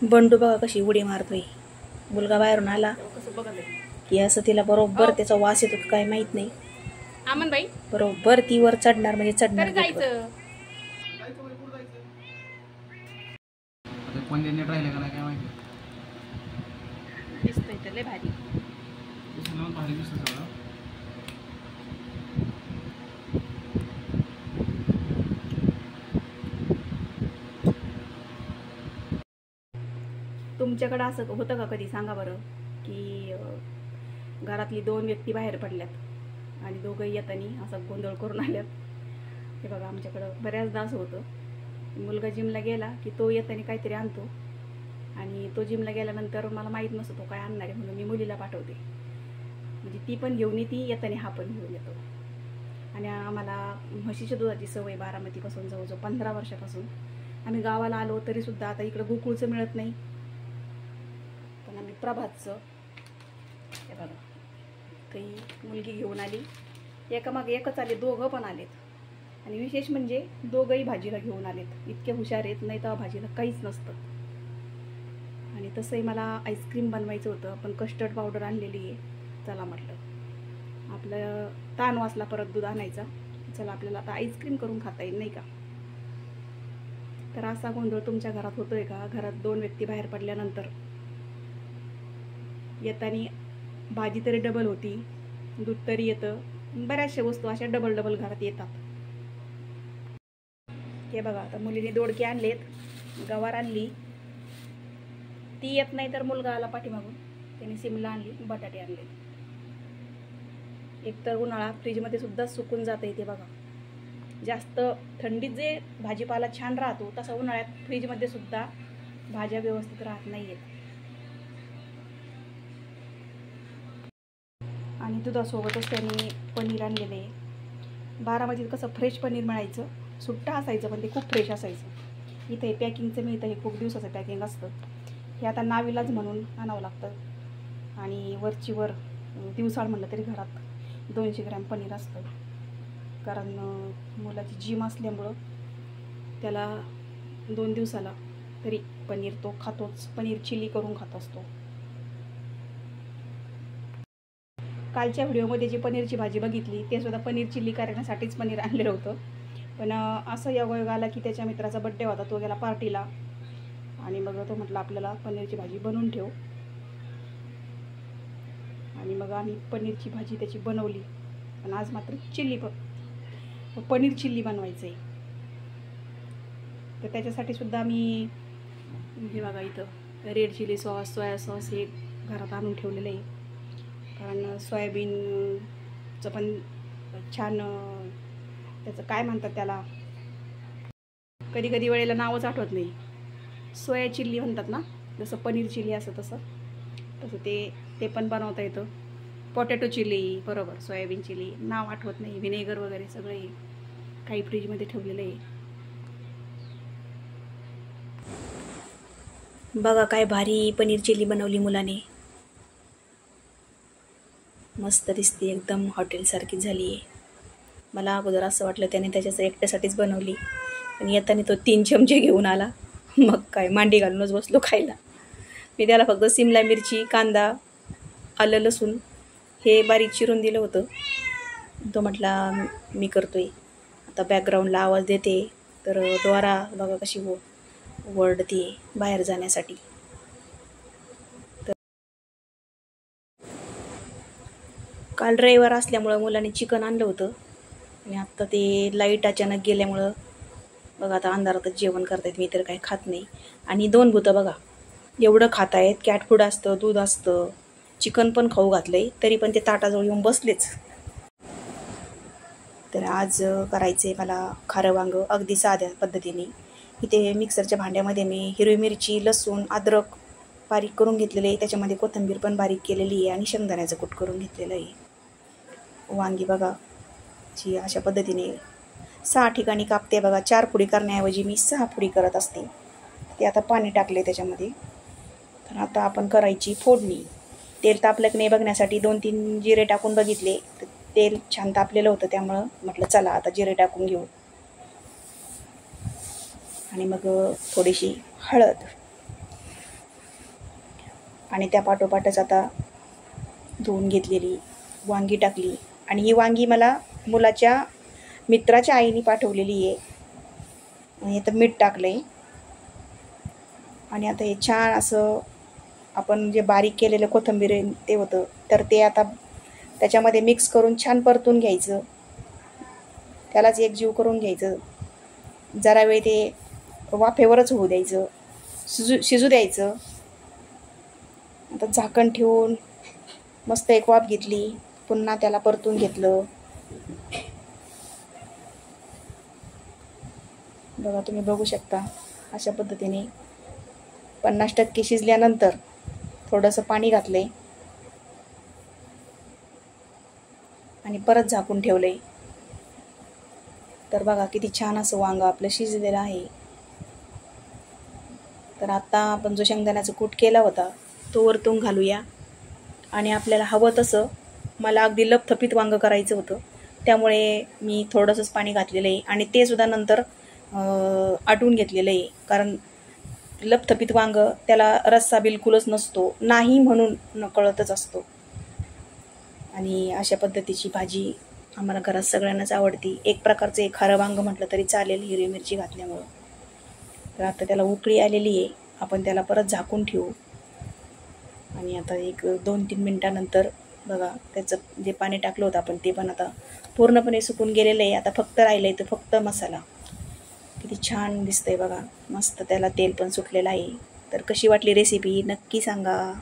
बंडू बघा कशी उडी मारतोय. मुलगा बाहेरून आला की असं तिला बरोबर त्याचा वास येतो काय माहित नाही. आमनबाई बरोबर ती वर चढणार म्हणजे चढणार. जायचं कोण नीट राहिले का नाही काय माहिती. दिसतोय तर लय भारी. भारी दिसतं सगळं. तुमच्याकडं असं होतं का कधी सांगा बरं की घरातली 2 व्यक्ती बाहेर पडल्यात आणि दोघंही येताना असं गोंधळ करून आल्यात. हे बघा आमच्याकडं बऱ्याचदा असं होतं. मुलगा जिमला गेला की तो येताना काहीतरी आणतो आणि तो जिमला गेल्यानंतर मला माहीत नसतो तो काय आणणार आहे म्हणून मी मुलीला पाठवते. म्हणजे ती पण घेऊन येते येताना हा पण घेऊन येतो. आणि आम्हाला म्हशीच्या दुधाची सवय बारामतीपासून जवळजवळ 15 वर्षापासून. आम्ही गावाला आलो तरीसुद्धा आता इकडं गोकुळचं मिळत नाही पण आम्ही प्रभातचं हे बघा काही मुलगी घेऊन आली. एकामागे एकच आले, दोघं पण आलेत. आणि विशेष म्हणजे दोघंही भाजीला घेऊन आलेत. इतके हुशार आहेत, नाही तर भाजीला काहीच नसतं. आणि तसंही मला आईस्क्रीम बनवायचं होतं पण कस्टर्ड पावडर आणलेली आहे. चला म्हटलं आपलं ताण वाचला परत दूध आणायचा. चला आपल्याला आता आईस्क्रीम करून खाता येईल नाही का. तर असा गोंधळ तुमच्या घरात होतोय का? घरात 2 व्यक्ती बाहेर पडल्यानंतर येताना भाजी तरी डबल होती, दूध तरी येतं, बऱ्याचशा वस्तू अशा डबल डबल घरात येतात. हे बघा आता मुलीने दोडके आणलेत, गवार आणली, ती येत नाही तर मुलगा आला पाठीमागून त्याने सिमला आणली, बटाटे आणले. एकतर उन्हाळा फ्रीजमध्ये सुद्धा सुकून जातं इथे बघा. जास्त थंडीत जे भाजीपाला छान राहतो तसा उन्हाळ्यात फ्रीजमध्ये सुद्धा भाज्या व्यवस्थित राहत नाहीयेत. आणि दुधासोबतच त्यांनी पनीर आणलेलं आहे. बारामतीत कसं फ्रेश पनीर मिळायचं, सुट्टा असायचं पण ते खूप फ्रेश असायचं. इथे पॅकिंगचं मिळतं, हे खूप दिवसाचं पॅकिंग असतं. हे आता नाविलाज म्हणून आणावं लागतं. आणि वरची वर दिवसाळ म्हटलं तरी घरात 200 ग्रॅम पनीर असतं. कारण मुलाची जिम असल्यामुळं त्याला 2 दिवसाला तरी पनीर तो खातोच. पनीर चिली करून खात असतो. कालच्या व्हिडिओमध्ये जी पनीरची भाजी बघितली ते सुद्धा पनीर चिल्ली करण्यासाठीच पनीर आणलेलं होतं. पण असं योगायोग आला की त्याच्या मित्राचा बड्डे होता, तो गेला पार्टीला आणि मग तो म्हटला आपल्याला पनीरची भाजी बनवून ठेव. आणि मग आम्ही पनीरची भाजी त्याची बनवली. पण आज मात्र पनीर चिल्ली बनवायचं आहे. तर त्याच्यासाठी सुद्धा मी हे बघा इथं red chilli sauce, soya sauce हे घरात आणून ठेवलेलं आहे. कारण सोयाबीनचं पण छान त्याचं काय म्हणतात त्याला, कधी कधी वेळेला नावच आठवत नाही. सोया चिल्ली म्हणतात ना, जसं पनीर चिल्ली असं तसं ते पण बनवता येतं. पोटॅटो चिली बरोबर, सोयाबीन चिली नाव आठवत नाही. व्हिनेगर वगैरे सगळे काही फ्रीजमध्ये ठेवलेलं आहे. बघा काय भारी पनीर चिल्ली बनवली मुलाने. मस्त दिसते, एकदम हॉटेलसारखी झाली आहे. मला अगोदर असं वाटलं त्याने त्याच्याच एकट्यासाठीच बनवली, पण येताना तो 3 चमचे घेऊन आला. मग काय मांडी घालूनच बसलो खायला. मी त्याला फक्त सिमला मिरची, कांदा, आलं, लसूण हे बारीक चिरून दिलं होतं. तो म्हटला मी करतोय. आता बॅकग्राऊंडला आवाज देते तर द्वारा बघा कशी वरडते बाहेर जाण्यासाठी. काल रविवार असल्यामुळं मुलाने चिकन आणलं होतं आणि आत्ता ते लाईट अचानक गेल्यामुळं बघा आता अंधारातच जेवण करतायत. मी तर काही खात नाही. आणि 2 भूतं बघा एवढं खात आहेत. कॅट फूड असतं, दूध असतं, चिकन पण खाऊ घातलं आहे, तरी पण ते ताटाजवळ येऊन बसलेच. तर आज करायचं आहे मला खारं वांगं अगदी साध्या पद्धतीने. इथे मिक्सरच्या भांड्यामध्ये मी हिरवी मिरची, लसूण, अद्रक बारीक करून घेतलेलं आहे. त्याच्यामध्ये कोथिंबीर पण बारीक केलेली आहे आणि शेंगदाण्याचं कूट करून घेतलेलं आहे. वांगी बघा जी अशा पद्धतीने 6 ठिकाणी कापते बघा. 4 फोडी करण्याऐवजी मी 6 फोडी करत असते. ते आता पाणी टाकले त्याच्यामध्ये. तर आता आपण करायची फोडणी. तेल तापलं की नाही बघण्यासाठी 2-3 जिरे टाकून बघितले, तर तेल छान तापलेलं होतं. त्यामुळं म्हटलं चला आता जिरे टाकून घेऊ. आणि मग थोडीशी हळद, आणि त्या पाठोपाठच आता धुवून घेतलेली वांगी टाकली. आणि ही वांगी मला मुलाच्या मित्राच्या आईने पाठवलेली आहे. आणि आता मीठ टाकलं आहे. आणि आता हे छान असं आपण जे बारीक केलेलं कोथिंबीर ते होतं तर ते आता त्याच्यामध्ये मिक्स करून छान परतून घ्यायचं. त्यालाच एकजीव करून घ्यायचं. जरा वेळ ते वाफेवरच होऊ द्यायचं, शिजू द्यायचं. आता झाकण ठेवून मस्त एक वाफ घेतली. पुन्हा त्याला परतून घेतलं. बघा, तुम्ही बघू शकता अशा पद्धतीने 50% शिजल्यानंतर थोडंसं पाणी घातलंय आणि परत झाकून ठेवलंय. तर बघा किती छान असं वांगं आपलं शिजलेलं आहे. तर आता आपण जो शेंगदाण्याचा कूट केला होता तो वरतून घालूया. आणि आपल्याला हवं तसं, मला अगदी लपथपीत वांगं करायचं होतं त्यामुळे मी थोडंसंच पाणी घातलेलं आहे. आणि ते सुद्धा नंतर आटून घेतलेलं आहे. कारण लपथपीत वांगं त्याला रस्सा बिलकुलच नसतो, नाही म्हणून नकळतच असतो. आणि अशा पद्धतीची भाजी आम्हाला घरात सगळ्यांनाच आवडती. एक प्रकारचं एक खारं वांगं म्हटलं तरी चालेल हिरवी मिरची घातल्यामुळं. तर आता त्याला उकळी आलेली आहे. आपण त्याला परत झाकून ठेवू. आणि आता एक 2-3 मिनटानंतर बघा त्याचं जे पाणी टाकलं होतं आपण ते पण आता पूर्णपणे सुकून गेलेलं आहे. आता फक्त राहिलं आहे तर फक्त मसाला. किती छान दिसतंय बघा, मस्त त्याला तेल पण सुटलेलं आहे. तर कशी वाटली रेसिपी नक्की सांगा.